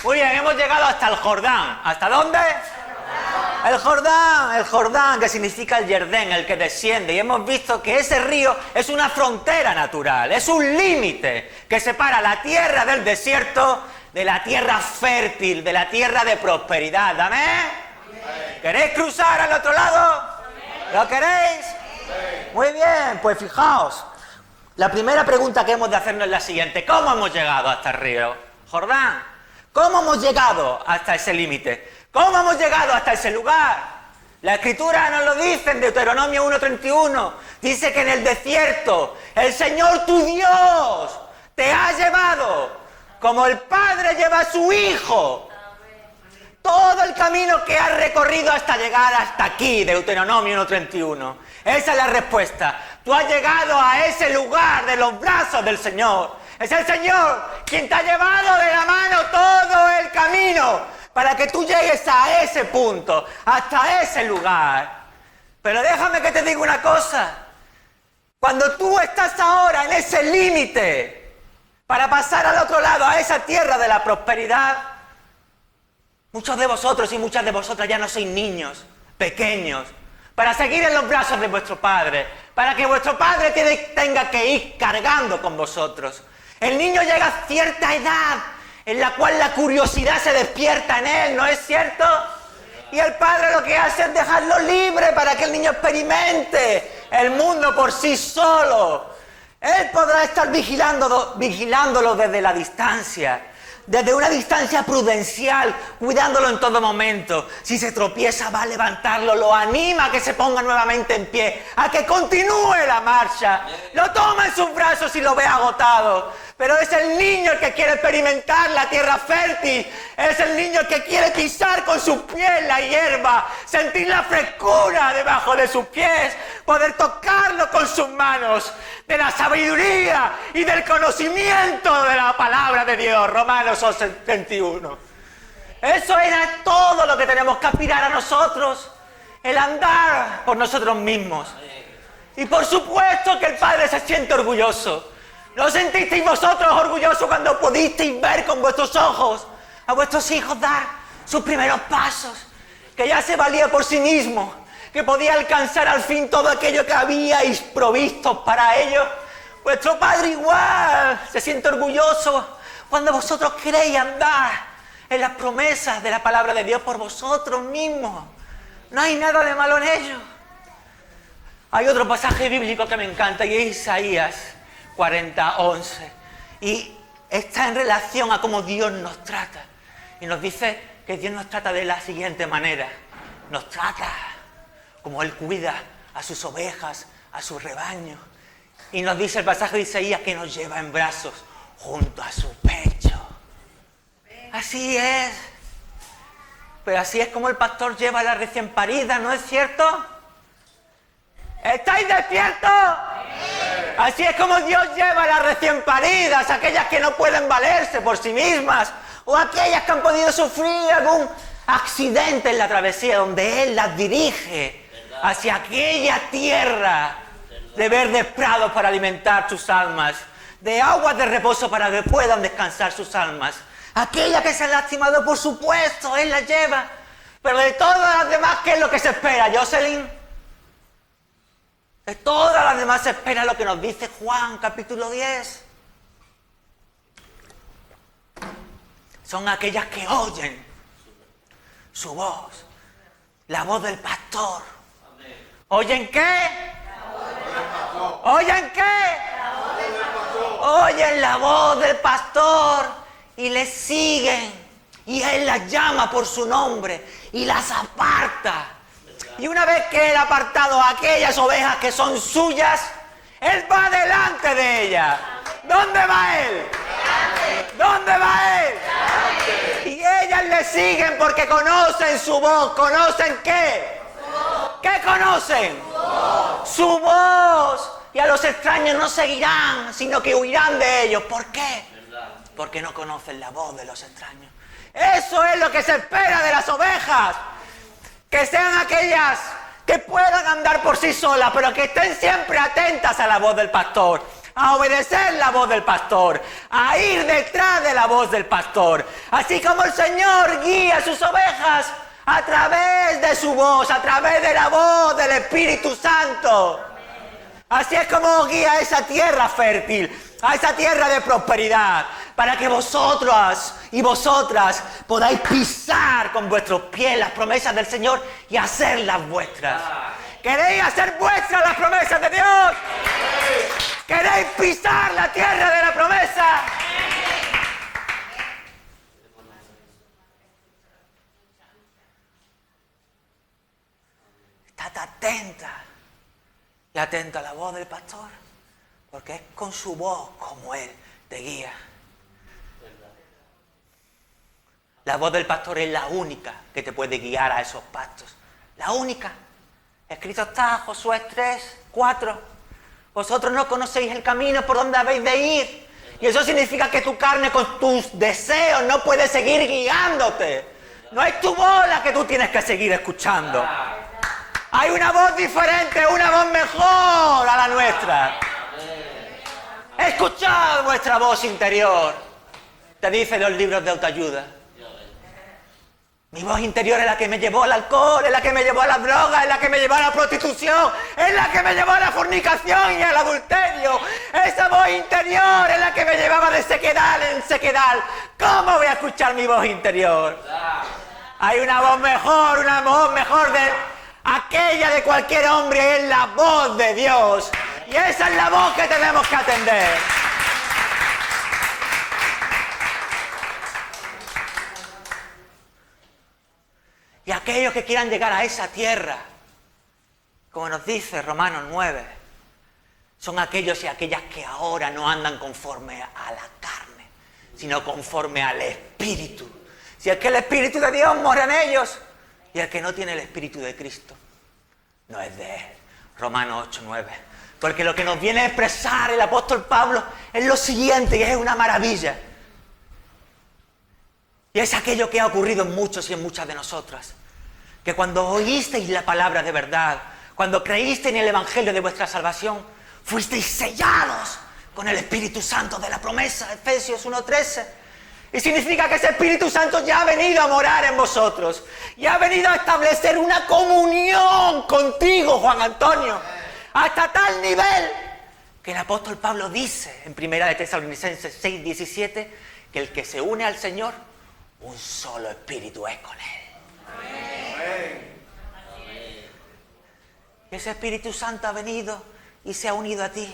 Muy bien, hemos llegado hasta el Jordán. ¿Hasta dónde? El Jordán, que significa el Jerdén, el que desciende. Y hemos visto que ese río es una frontera natural, es un límite que separa la tierra del desierto de la tierra fértil, de la tierra de prosperidad. ¿Amén? ¿Queréis cruzar al otro lado? ¿Lo queréis? Muy bien, pues fijaos. La primera pregunta que hemos de hacernos es la siguiente. ¿Cómo hemos llegado hasta el río Jordán? ¿Cómo hemos llegado hasta ese límite? ¿Cómo hemos llegado hasta ese lugar? La Escritura nos lo dice en Deuteronomio 1:31. Dice que en el desierto el Señor tu Dios te ha llevado como el Padre lleva a su Hijo. Todo el camino que has recorrido hasta llegar hasta aquí, Deuteronomio 1:31. Esa es la respuesta. Tú has llegado a ese lugar de los brazos del Señor. Es el Señor quien te ha llevado de la mano todo el camino para que tú llegues a ese punto, hasta ese lugar. Pero déjame que te diga una cosa. Cuando tú estás ahora en ese límite para pasar al otro lado, a esa tierra de la prosperidad, muchos de vosotros y muchas de vosotras ya no sois niños, pequeños, para seguir en los brazos de vuestro Padre, para que vuestro Padre tenga que ir cargando con vosotros. El niño llega a cierta edad en la cual la curiosidad se despierta en él, ¿no es cierto? Y el padre lo que hace es dejarlo libre para que el niño experimente el mundo por sí solo. Él podrá estar vigilándolo desde la distancia, desde una distancia prudencial, cuidándolo en todo momento. Si se tropieza, va a levantarlo, lo anima a que se ponga nuevamente en pie, a que continúe la marcha. Lo toma en sus brazos y lo ve agotado. Pero es el niño el que quiere experimentar la tierra fértil. Es el niño el que quiere pisar con sus pies la hierba, sentir la frescura debajo de sus pies, poder tocarlo con sus manos, de la sabiduría y del conocimiento de la palabra de Dios. Romanos 8:21. Eso era todo lo que tenemos que aspirar a nosotros, el andar por nosotros mismos. Y por supuesto que el Padre se siente orgulloso. ¿No sentisteis vosotros orgullosos cuando pudisteis ver con vuestros ojos a vuestros hijos dar sus primeros pasos? Que ya se valía por sí mismo, que podía alcanzar al fin todo aquello que habíais provisto para ellos. Vuestro Padre igual se siente orgulloso cuando vosotros queréis andar en las promesas de la palabra de Dios por vosotros mismos. No hay nada de malo en ello. Hay otro pasaje bíblico que me encanta y es Isaías 40:11, y está en relación a cómo Dios nos trata, y nos dice que Dios nos trata de la siguiente manera: nos trata como Él cuida a sus ovejas, a su rebaño, y nos dice el pasaje de Isaías que nos lleva en brazos junto a su pecho. Así es, pero así es como el pastor lleva a la recién parida, ¿no es cierto? ¿Estáis despiertos? Así es como Dios lleva a las recién paridas, aquellas que no pueden valerse por sí mismas, o aquellas que han podido sufrir algún accidente en la travesía, donde Él las dirige hacia aquella tierra de verdes prados para alimentar sus almas, de aguas de reposo para que puedan descansar sus almas. Aquella que se ha lastimado, por supuesto, Él las lleva, pero de todas las demás, ¿qué es lo que se espera, Jocelyn? De todas las demás se espera lo que nos dice Juan capítulo 10. Son aquellas que oyen su voz, la voz del pastor. ¿Oyen qué? ¿Oyen qué? Oyen la voz del pastor y le siguen. Y Él las llama por su nombre y las aparta. Y una vez que Él ha apartado a aquellas ovejas que son suyas, Él va delante de ellas. ¿Dónde va Él? ¿Dónde va Él? Y ellas le siguen porque conocen su voz. ¿Conocen qué? ¿Qué conocen? Su voz. Y a los extraños no seguirán, sino que huirán de ellos. ¿Por qué? Porque no conocen la voz de los extraños. Eso es lo que se espera de las ovejas. Que sean aquellas que puedan andar por sí solas, pero que estén siempre atentas a la voz del pastor, a obedecer la voz del pastor, a ir detrás de la voz del pastor. Así como el Señor guía a sus ovejas a través de su voz, a través de la voz del Espíritu Santo. Así es como guía a esa tierra fértil, a esa tierra de prosperidad, para que vosotros y vosotras podáis pisar con vuestros pies las promesas del Señor y hacerlas vuestras. ¿Queréis hacer vuestras las promesas de Dios? ¿Queréis pisar la tierra de la promesa? Estad atenta y atento a la voz del pastor, porque es con su voz como Él te guía. La voz del pastor es la única que te puede guiar a esos pastos. La única. Escrito está Josué 3, 4. Vosotros no conocéis el camino por donde habéis de ir. Y eso significa que tu carne con tus deseos no puede seguir guiándote. No es tu voz la que tú tienes que seguir escuchando. Hay una voz diferente, una voz mejor a la nuestra. Escuchad vuestra voz interior. Te dicen los libros de autoayuda. Mi voz interior es la que me llevó al alcohol, es la que me llevó a la droga, es la que me llevó a la prostitución, es la que me llevó a la fornicación y al adulterio. Esa voz interior es la que me llevaba de sequedal en sequedal. ¿Cómo voy a escuchar mi voz interior? Hay una voz mejor de aquella de cualquier hombre, es la voz de Dios. Y esa es la voz que tenemos que atender. Y aquellos que quieran llegar a esa tierra, como nos dice Romanos 9, son aquellos y aquellas que ahora no andan conforme a la carne, sino conforme al Espíritu. Si es que el Espíritu de Dios mora en ellos, y el que no tiene el Espíritu de Cristo no es de Él. Romanos 8, 9. Porque lo que nos viene a expresar el apóstol Pablo es lo siguiente, y es una maravilla. Y es aquello que ha ocurrido en muchos y en muchas de nosotras. Que cuando oísteis la palabra de verdad, cuando creísteis en el Evangelio de vuestra salvación, fuisteis sellados con el Espíritu Santo de la promesa, Efesios 1:13. Y significa que ese Espíritu Santo ya ha venido a morar en vosotros. Y ha venido a establecer una comunión contigo, Juan Antonio. Hasta tal nivel que el apóstol Pablo dice en 1 de Tesalonicenses 6:17 que el que se une al Señor, un solo espíritu es con Él. Amén. Y ese Espíritu Santo ha venido y se ha unido a ti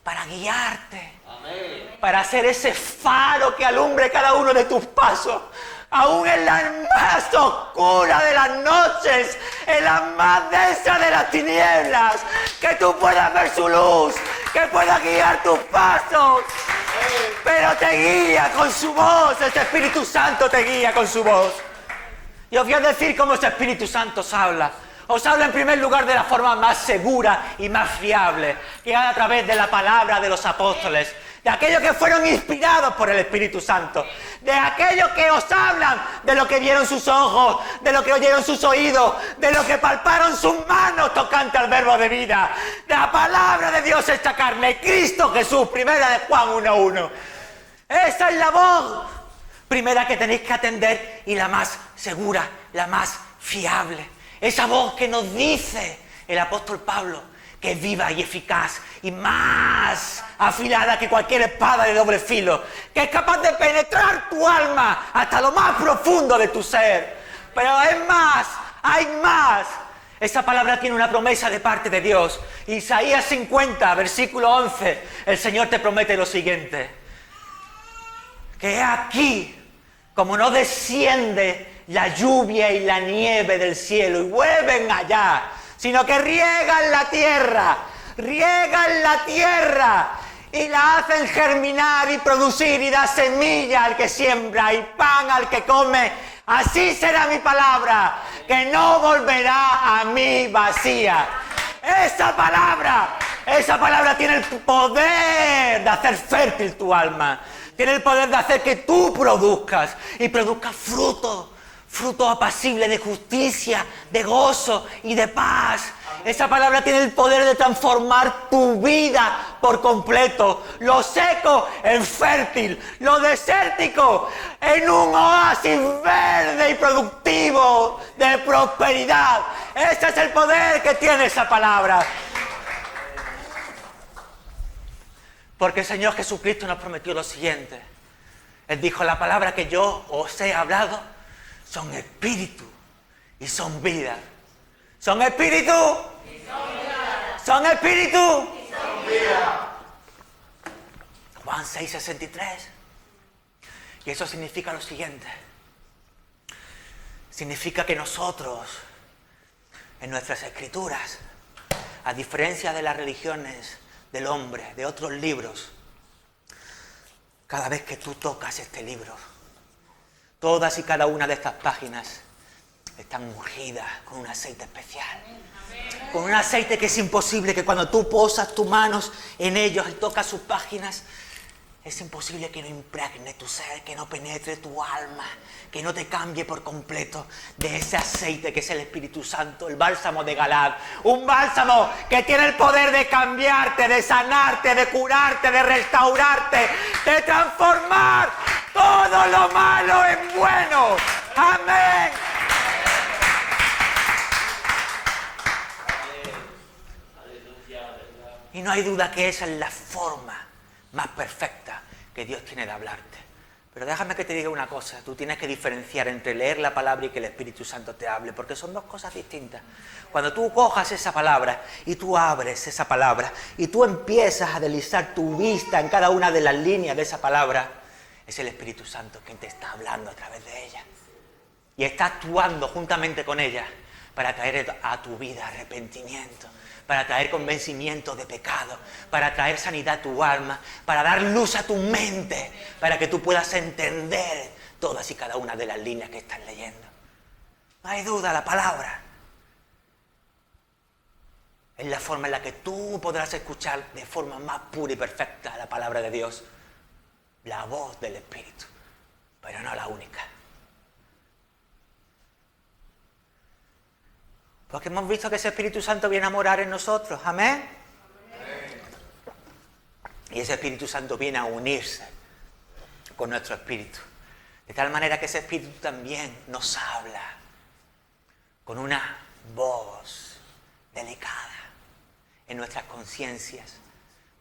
para guiarte. Amén. Para ser ese faro que alumbre cada uno de tus pasos. Aún en las más oscuras de las noches, en las más densas de las tinieblas, que tú puedas ver su luz, que pueda guiar tus pasos. Pero te guía con su voz, ese Espíritu Santo te guía con su voz. Y os voy a decir cómo ese Espíritu Santo os habla. Os habla en primer lugar de la forma más segura y más fiable, que es a través de la palabra de los apóstoles, de aquellos que fueron inspirados por el Espíritu Santo, de aquellos que os hablan de lo que vieron sus ojos, de lo que oyeron sus oídos, de lo que palparon sus manos tocante al verbo de vida, de la palabra de Dios hecha carne, Cristo Jesús, primera de Juan 1:1. Esa es la voz primera que tenéis que atender y la más segura, la más fiable. Esa voz que nos dice el apóstol Pablo que es viva y eficaz y más afilada que cualquier espada de doble filo, que es capaz de penetrar tu alma hasta lo más profundo de tu ser. Pero es más, hay más. Esa palabra tiene una promesa de parte de Dios. Isaías 50, versículo 11, el Señor te promete lo siguiente: que aquí, como no desciende la lluvia y la nieve del cielo y vuelven allá, sino que riegan la tierra y la hacen germinar y producir y da semilla al que siembra y pan al que come, así será mi palabra, que no volverá a mí vacía. Esa palabra tiene el poder de hacer fértil tu alma, tiene el poder de hacer que tú produzcas y produzcas fruto fruto apacible de justicia, de gozo y de paz. Esa palabra tiene el poder de transformar tu vida por completo. Lo seco en fértil, lo desértico en un oasis verde y productivo de prosperidad. Ese es el poder que tiene esa palabra. Porque el Señor Jesucristo nos prometió lo siguiente. Él dijo, la palabra que yo os he hablado son espíritu y son vida. ¿Son espíritu? Y son vida. ¿Son espíritu? Y son vida. Juan 6:63. Y eso significa lo siguiente. Significa que nosotros, en nuestras escrituras, a diferencia de las religiones del hombre, de otros libros, cada vez que tú tocas este libro, todas y cada una de estas páginas están ungidas con un aceite especial. Con un aceite que es imposible que cuando tú posas tus manos en ellos y tocas sus páginas, es imposible que no impregne tu ser, que no penetre tu alma, que no te cambie por completo de ese aceite que es el Espíritu Santo, el bálsamo de Galaad. Un bálsamo que tiene el poder de cambiarte, de sanarte, de curarte, de restaurarte, de transformar todo lo malo en bueno. Amén. Y no hay duda que esa es la forma más perfecta que Dios tiene de hablarte. Pero déjame que te diga una cosa, tú tienes que diferenciar entre leer la palabra y que el Espíritu Santo te hable, porque son dos cosas distintas. Cuando tú cojas esa palabra y tú abres esa palabra y tú empiezas a deslizar tu vista en cada una de las líneas de esa palabra, es el Espíritu Santo quien te está hablando a través de ella. Y está actuando juntamente con ella para traer a tu vida arrepentimiento, para traer convencimiento de pecado, para traer sanidad a tu alma, para dar luz a tu mente, para que tú puedas entender todas y cada una de las líneas que estás leyendo. No hay duda, la palabra es la forma en la que tú podrás escuchar de forma más pura y perfecta la palabra de Dios, la voz del Espíritu, pero no la única. Porque hemos visto que ese Espíritu Santo viene a morar en nosotros. ¿Amén? Amén. Y ese Espíritu Santo viene a unirse con nuestro espíritu. De tal manera que ese Espíritu también nos habla con una voz delicada en nuestras conciencias,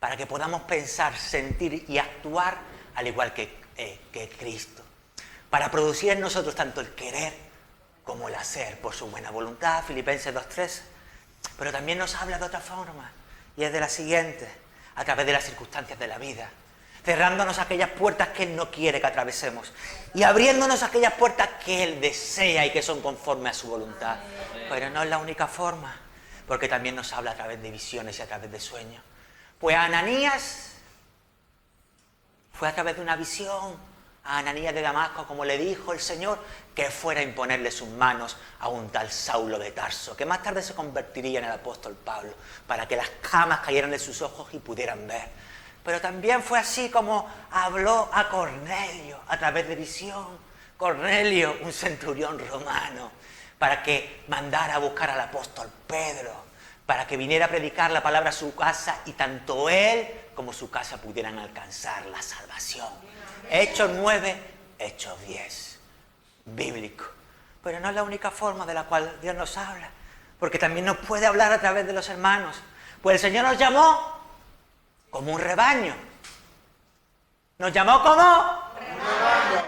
para que podamos pensar, sentir y actuar al igual que Cristo. Para producir en nosotros tanto el querer como el hacer por su buena voluntad, Filipenses 2:13. Pero también nos habla de otra forma, y es de la siguiente: a través de las circunstancias de la vida, cerrándonos aquellas puertas que Él no quiere que atravesemos y abriéndonos aquellas puertas que Él desea y que son conformes a su voluntad. Pero no es la única forma, porque también nos habla a través de visiones y a través de sueños. Pues Ananías fue a través de una visión a Ananías de Damasco, como le dijo el Señor, que fuera a imponerle sus manos a un tal Saulo de Tarso, que más tarde se convertiría en el apóstol Pablo, para que las camas cayeran de sus ojos y pudieran ver. Pero también fue así como habló a Cornelio a través de visión. Cornelio, un centurión romano, para que mandara a buscar al apóstol Pedro, para que viniera a predicar la palabra a su casa y tanto él como su casa pudieran alcanzar la salvación. Hechos 9, Hechos 10. Bíblico. Pero no es la única forma de la cual Dios nos habla, porque también nos puede hablar a través de los hermanos. Pues el Señor nos llamó como un rebaño. ¿Nos llamó como?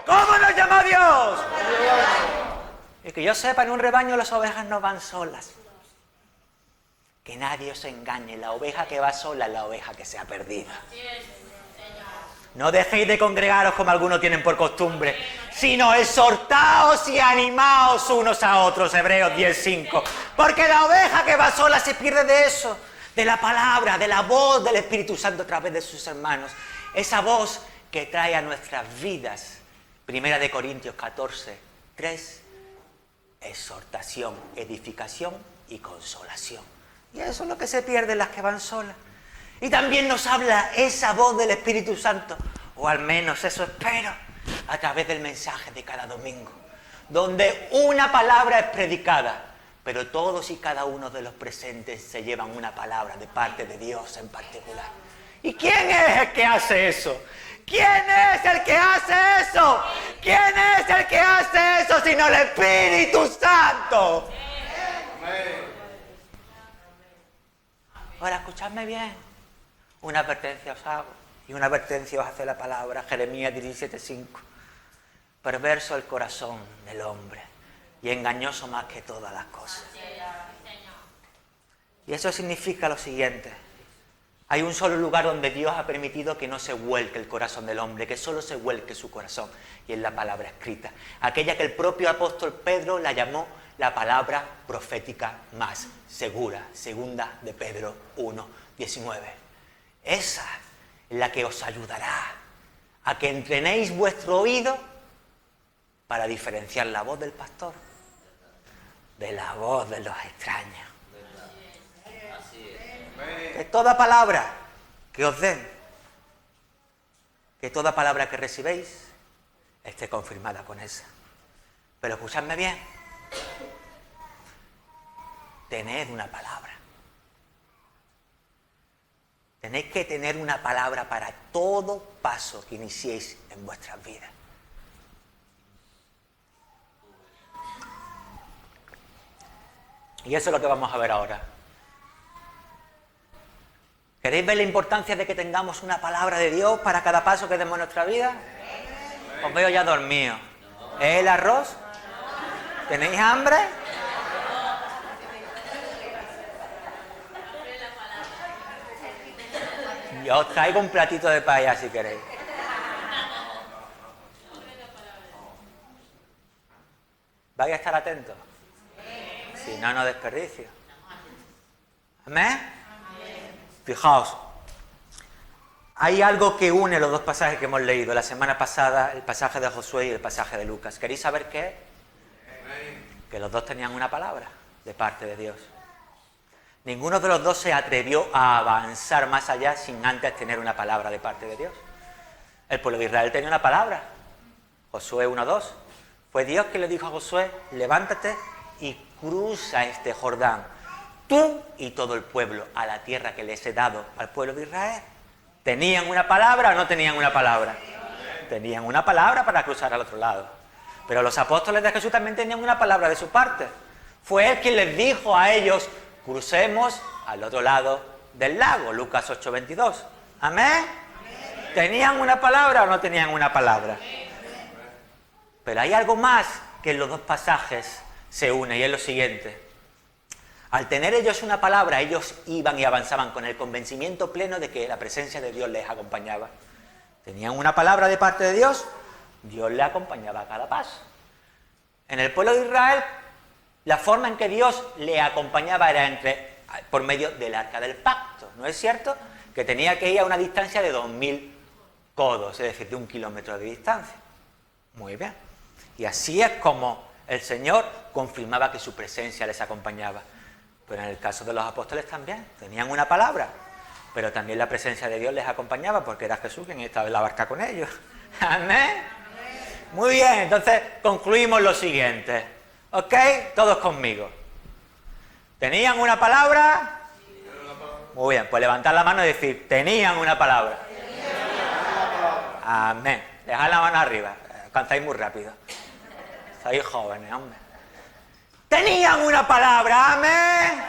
¿Cómo nos llamó Dios? Y que yo sepa, en un rebaño las ovejas no van solas. Que nadie os engañe, la oveja que va sola es la oveja que se ha perdido. No dejéis de congregaros como algunos tienen por costumbre, sino exhortaos y animaos unos a otros, Hebreos 10:5. Porque la oveja que va sola se pierde de eso, de la palabra, de la voz del Espíritu Santo a través de sus hermanos. Esa voz que trae a nuestras vidas, 1 Corintios 14:3, exhortación, edificación y consolación. Y eso es lo que se pierde en las que van solas. Y también nos habla esa voz del Espíritu Santo, o al menos eso espero, a través del mensaje de cada domingo. donde una palabra es predicada, pero todos y cada uno de los presentes se llevan una palabra de parte de Dios en particular. ¿Y quién es el que hace eso? ¿Quién es el que hace eso? ¿Quién es el que hace eso sino el Espíritu Santo? Ahora, escuchadme bien. Una advertencia os hago, y una advertencia os hace la palabra, Jeremías 17:5. Perverso el corazón del hombre, y engañoso más que todas las cosas. Y eso significa lo siguiente. Hay un solo lugar donde Dios ha permitido que no se vuelque el corazón del hombre, que solo se vuelque su corazón, y es la palabra escrita. Aquella que el propio apóstol Pedro la llamó la palabra profética más segura. Segunda de Pedro 1:19. Esa es la que os ayudará a que entrenéis vuestro oído para diferenciar la voz del pastor de la voz de los extraños. Que toda palabra que os den, que toda palabra que recibéis esté confirmada con esa. Pero escuchadme bien, tened una palabra. Tenéis que tener una palabra para todo paso que iniciéis en vuestras vidas. Y eso es lo que vamos a ver ahora. ¿Queréis ver la importancia de que tengamos una palabra de Dios para cada paso que demos en nuestra vida? Os veo ya dormidos. ¿Es el arroz? ¿Tenéis hambre? Yo os traigo un platito de paella si queréis. ¿Vais a estar atentos? Si no, no desperdicio. ¿Amén? Fijaos, hay algo que une los dos pasajes que hemos leído la semana pasada, el pasaje de Josué y el pasaje de Lucas. ¿Queréis saber qué es? Que los dos tenían una palabra de parte de Dios. Ninguno de los dos se atrevió a avanzar más allá sin antes tener una palabra de parte de Dios. El pueblo de Israel tenía una palabra. Josué 1:2. Fue Dios que le dijo a Josué: levántate y cruza este Jordán, tú y todo el pueblo, a la tierra que les he dado al pueblo de Israel. ¿Tenían una palabra o no tenían una palabra? Tenían una palabra para cruzar al otro lado. Pero los apóstoles de Jesús también tenían una palabra de su parte. Fue Él quien les dijo a ellos: crucemos al otro lado del lago. Lucas 8:22. ¿Amén? ¿Tenían una palabra o no tenían una palabra? Pero hay algo más que en los dos pasajes se une, y es lo siguiente. Al tener ellos una palabra, ellos iban y avanzaban con el convencimiento pleno de que la presencia de Dios les acompañaba. Tenían una palabra de parte de Dios, Dios les acompañaba a cada paso. En el pueblo de Israel, la forma en que Dios le acompañaba era por medio del arca del pacto, ¿no es cierto? Que tenía que ir a una distancia de 2000 codos, es decir, de 1 kilómetro de distancia. Muy bien. Y así es como el Señor confirmaba que su presencia les acompañaba. Pero en el caso de los apóstoles también, tenían una palabra, pero también la presencia de Dios les acompañaba, porque era Jesús quien estaba en la barca con ellos. ¿Amén? Muy bien, entonces concluimos lo siguiente. ¿Ok? Todos conmigo. ¿Tenían una palabra? Muy bien, pues levantad la mano y decir: tenían una palabra. Amén. Dejad la mano arriba, cantáis muy rápido. Sois jóvenes, hombre. Tenían una palabra, amén.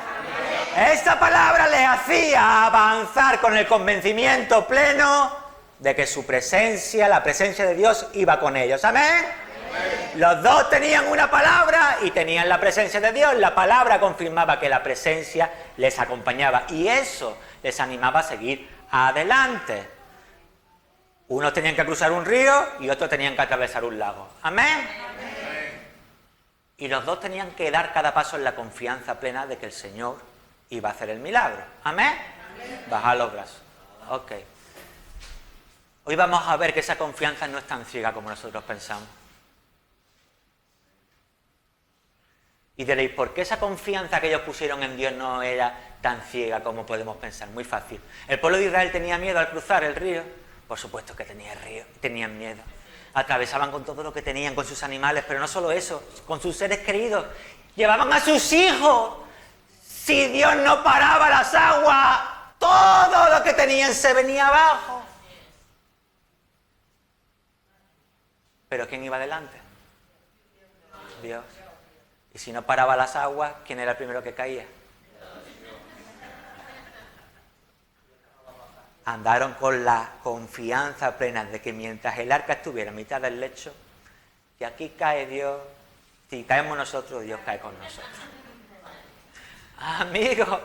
Esa palabra les hacía avanzar con el convencimiento pleno de que su presencia, la presencia de Dios, iba con ellos, amén. Los dos tenían una palabra y tenían la presencia de Dios. La palabra confirmaba que la presencia les acompañaba y eso les animaba a seguir adelante. Unos tenían que cruzar un río y otros tenían que atravesar un lago, amén. Y los dos tenían que dar cada paso en la confianza plena de que el Señor iba a hacer el milagro. ¿Amén? Bajad los brazos. Ok. Hoy vamos a ver que esa confianza no es tan ciega como nosotros pensamos. Y diréis, ¿por qué esa confianza que ellos pusieron en Dios no era tan ciega como podemos pensar? Muy fácil. ¿El pueblo de Israel tenía miedo al cruzar el río? Por supuesto que tenían miedo. atravesaban con todo lo que tenían, con sus animales, pero no solo eso, con sus seres queridos. Llevaban a sus hijos. Si Dios no paraba las aguas, todo lo que tenían se venía abajo. ¿Pero quién iba adelante? Dios. Y si no paraba las aguas, ¿quién era el primero que caía? Andaron con la confianza plena de que mientras el arca estuviera a mitad del lecho, que aquí cae Dios, si caemos nosotros, Dios cae con nosotros. Amigos,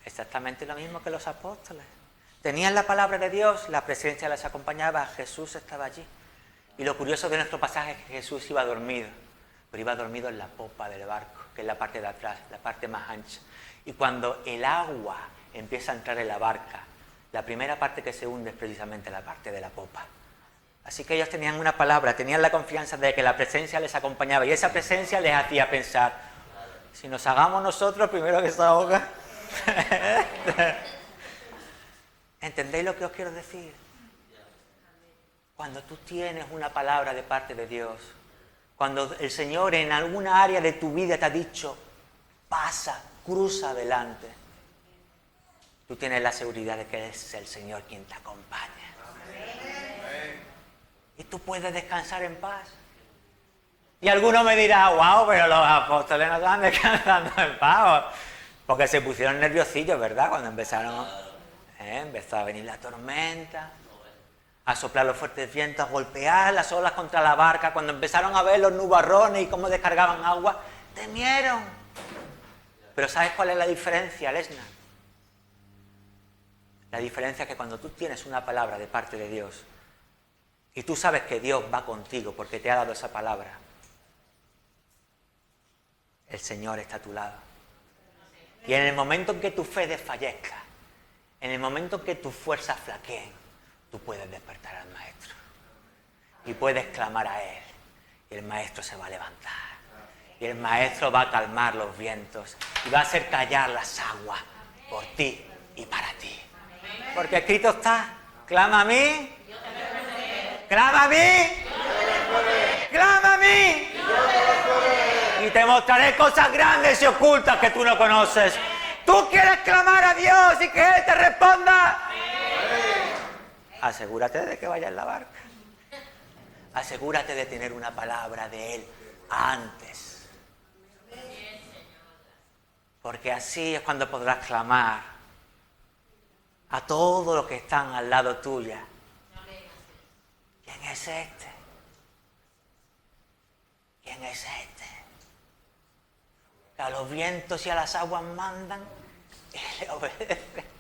exactamente lo mismo que los apóstoles. Tenían la palabra de Dios, la presencia les acompañaba, Jesús estaba allí. Y lo curioso de nuestro pasaje es que Jesús iba dormido, pero iba dormido en la popa del barco, que es la parte de atrás, la parte más ancha. Y cuando el agua empieza a entrar en la barca, la primera parte que se hunde es precisamente la parte de la popa. Así que ellos tenían una palabra, tenían la confianza de que la presencia les acompañaba y esa presencia les hacía pensar, si nos hagamos nosotros, primero que se ahoga. ¿Entendéis lo que os quiero decir? Cuando tú tienes una palabra de parte de Dios, cuando el Señor en alguna área de tu vida te ha dicho, pasa, cruza adelante, tú tienes la seguridad de que es el Señor quien te acompaña. Y tú puedes descansar en paz. Y alguno me dirá, wow, pero los apóstoles no estaban descansando en paz, porque se pusieron nerviosillos, ¿verdad? Cuando empezaron, empezó a venir la tormenta, a soplar los fuertes vientos, a golpear las olas contra la barca. Cuando empezaron a ver los nubarrones y cómo descargaban agua, temieron. Pero ¿sabes cuál es la diferencia, Lesna? La diferencia es que cuando tú tienes una palabra de parte de Dios y tú sabes que Dios va contigo porque te ha dado esa palabra, el Señor está a tu lado. Y en el momento en que tu fe desfallezca, en el momento en que tus fuerzas flaqueen, tú puedes despertar al Maestro y puedes clamar a Él y el Maestro se va a levantar y el Maestro va a calmar los vientos y va a hacer callar las aguas por ti y para ti, porque escrito está, clama a mí, clama a mí, clama a mí y te mostraré cosas grandes y ocultas que tú no conoces. ¿Tú quieres clamar a Dios y que Él te responda? Asegúrate de que vaya en la barca. Asegúrate de tener una palabra de Él antes. Porque así es cuando podrás clamar a todos los que están al lado tuya. ¿Quién es este? ¿Quién es este? Que a los vientos y a las aguas mandan y le obedecen.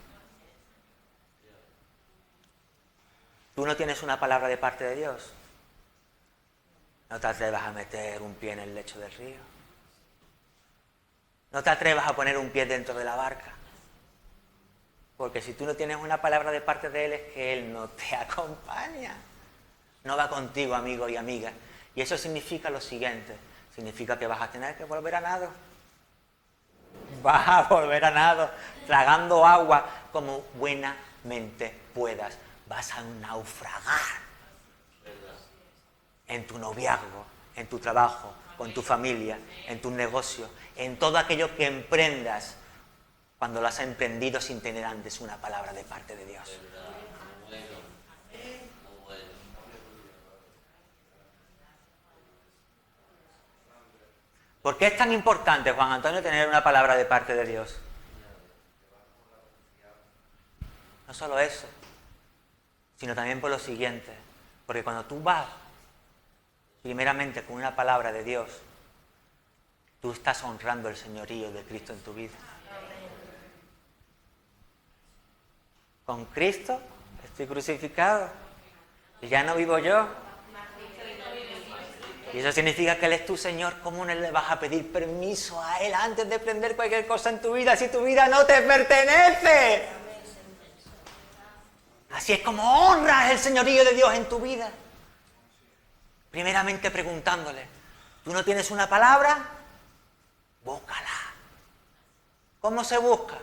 ¿Tú no tienes una palabra de parte de Dios? No te atrevas a meter un pie en el lecho del río. No te atrevas a poner un pie dentro de la barca. Porque si tú no tienes una palabra de parte de Él, es que Él no te acompaña. No va contigo, amigo y amiga. Y eso significa lo siguiente. Significa que vas a tener que volver a nado. Vas a volver a nado, tragando agua como buenamente puedas. Vas a naufragar en tu noviazgo, en tu trabajo, con tu familia, en tu negocio, en todo aquello que emprendas cuando lo has emprendido sin tener antes una palabra de parte de Dios. ¿Por qué es tan importante, Juan Antonio, tener una palabra de parte de Dios? No solo eso, sino también por lo siguiente. Porque cuando tú vas primeramente con una palabra de Dios, tú estás honrando el señorío de Cristo en tu vida. Con Cristo estoy crucificado y ya no vivo yo. Y eso significa que Él es tu Señor. ¿Cómo no le vas a pedir permiso a Él antes de emprender cualquier cosa en tu vida si tu vida no te pertenece? Así es como honras el señorío de Dios en tu vida. Primeramente preguntándole, ¿tú no tienes una palabra? Búscala. ¿Cómo se busca?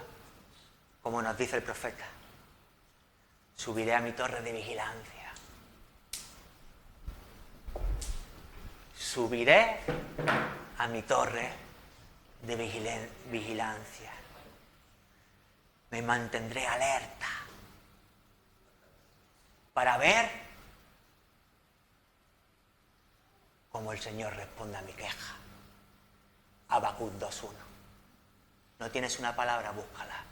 Como nos dice el profeta. Subiré a mi torre de vigilancia. subiré a mi torre de vigilancia. Me mantendré alerta para ver cómo el Señor responde a mi queja. Habacuc 2:1. ¿No tienes una palabra? Búscala.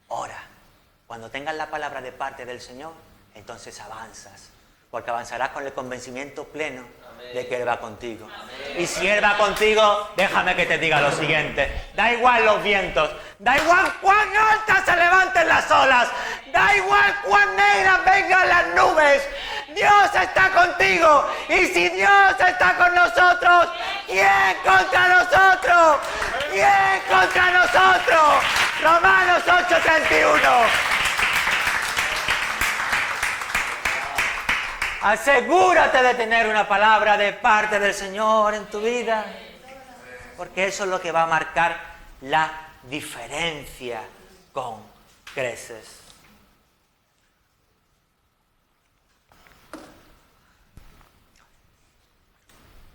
Ora. Cuando tengas la palabra de parte del Señor, entonces avanzas. Porque avanzarás con el convencimiento pleno de que Él va contigo. Y si Él va contigo, déjame que te diga lo siguiente. Da igual los vientos, da igual cuán altas se levanten las olas, da igual cuán negras vengan las nubes. Dios está contigo. Y si Dios está con nosotros, ¿quién contra nosotros? ¿Quién contra nosotros? Romanos 8:31. Asegúrate de tener una palabra de parte del Señor en tu vida, porque eso es lo que va a marcar la diferencia con creces.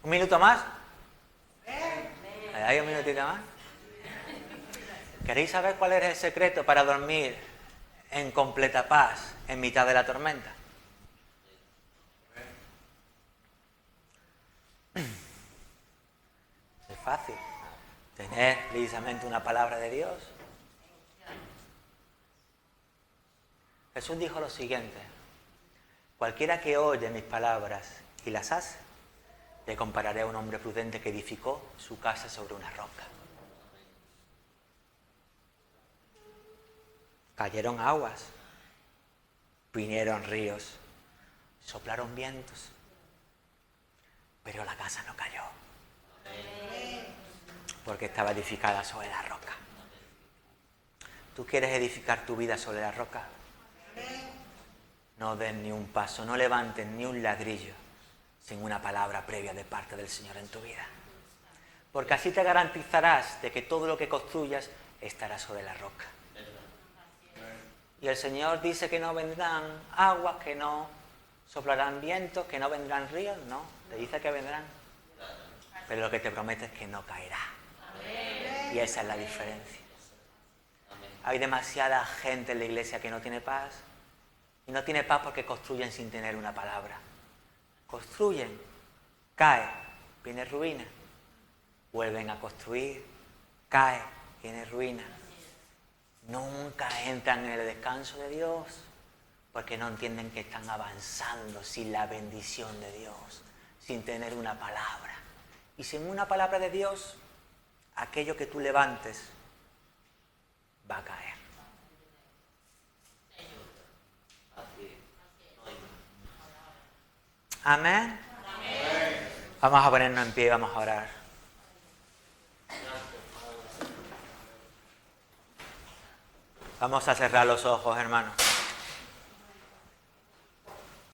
¿Un minuto más? ¿Hay un minutito más? ¿Queréis saber cuál es el secreto para dormir en completa paz en mitad de la tormenta? Es fácil. Tener precisamente una palabra de Dios. Jesús dijo lo siguiente: cualquiera que oye mis palabras y las hace, le compararé a un hombre prudente que edificó su casa sobre una roca. Cayeron aguas, vinieron ríos, soplaron vientos, pero la casa no cayó, porque estaba edificada sobre la roca. ¿Tú quieres edificar tu vida sobre la roca? No des ni un paso, no levantes ni un ladrillo sin una palabra previa de parte del Señor en tu vida. Porque así te garantizarás de que todo lo que construyas estará sobre la roca. Y el Señor dice que no vendrán aguas, que no soplarán vientos, que no vendrán ríos. No, te dice que vendrán. Pero lo que te promete es que no caerá. Y esa es la diferencia. Hay demasiada gente en la iglesia que no tiene paz. Y no tiene paz porque construyen sin tener una palabra. Construyen, cae, viene ruina. Vuelven a construir, cae, viene ruina. Nunca entran en el descanso de Dios porque no entienden que están avanzando sin la bendición de Dios, sin tener una palabra. Y sin una palabra de Dios, aquello que tú levantes va a caer. Amén. Vamos a ponernos en pie y vamos a orar. Vamos a cerrar los ojos, hermanos.